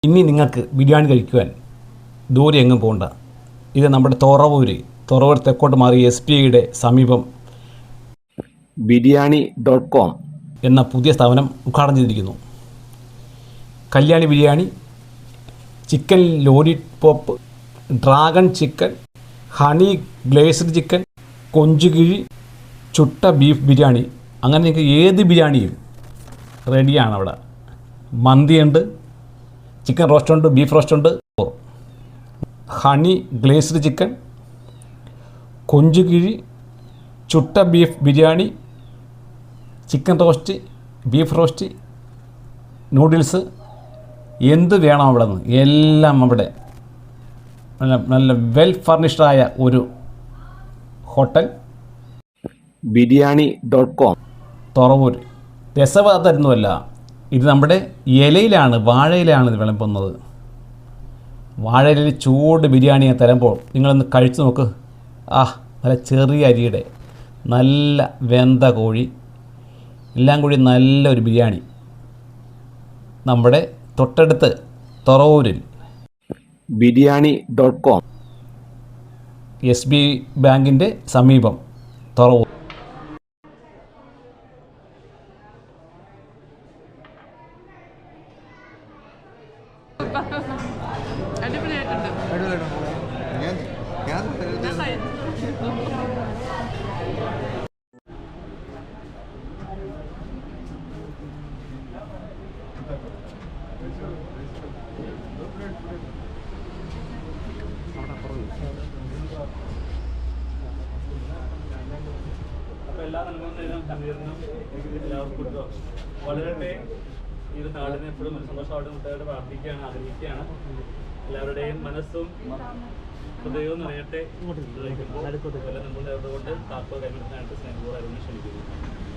ഇനി നിങ്ങൾക്ക് ബിരിയാണി കഴിക്കുവാൻ ദൂരെ എങ്ങും പോകണ്ട. ഇത് നമ്മുടെ തുറവൂർ തെക്കോട്ട് മാറി SBIയുടെ സമീപം biryani.com എന്ന പുതിയ സ്ഥാപനം ഉദ്ഘാടനം ചെയ്തിരിക്കുന്നു. Kalyani biryani, chicken lollipop, dragon chicken, honey glazed chicken, കൊഞ്ചുകിഴി, ചുട്ട ബീഫ് ബിരിയാണി, അങ്ങനെ നിങ്ങൾക്ക് ഏത് ബിരിയാണിയും റെഡിയാണ് അവിടെ. മന്തിയുണ്ട്, ചിക്കൻ റോസ്റ്റുണ്ട്, ബീഫ് റോസ്റ്റുണ്ട്, ഹണി ഗ്ലേസ്ഡ് ചിക്കൻ, കൊഞ്ചുകിഴി, ചുട്ട beef biryani, chicken roast, beef roast, noodles, എന്ത് വേണം അവിടെ നിന്ന് എല്ലാം അവിടെ. നല്ല വെൽ ഫർണിഷ്ഡായ ഒരു ഹോട്ടൽ biryani.com തുറവൂർ. രസവാദമൊന്നുമല്ല, ഇത് നമ്മുടെ ഇലയിലാണ്, വാഴയിലാണ് ഇത് വിളമ്പുന്നത്. വാഴയിലയിൽ ചൂട് ബിരിയാണിയെ തരുമ്പോൾ നിങ്ങളൊന്ന് കഴിച്ചു നോക്ക്. നല്ല ചെറിയ അരിയുടെ നല്ല വെന്ത കോഴി എല്ലാം കൂടി നല്ലൊരു ബിരിയാണി. നമ്മുടെ തൊട്ടടുത്ത് തുറവൂരിൽ biryani.com SBI ബാങ്കിൻ്റെ സമീപം തുറവൂർ. അപ്പോൾ എല്ലാ നന്മകളും കണ്ണീരിനും എല്ലാവർക്കും വളരട്ടെ. ഈ ഒരു നാടിനെ എപ്പോഴും സന്തോഷമായിട്ട് മുട്ടായിട്ട് പ്രാർത്ഥിക്കുകയാണ്, ആഗ്രഹിക്കുകയാണ്. എല്ലാവരുടെയും മനസ്സും ഹൃദയവും നിറയട്ടെ. കൊണ്ട് താക്കോൽ കൈമാറുന്നതായിട്ട് സ്നേഹപൂർവ്വം ക്ഷണിക്കുന്നു.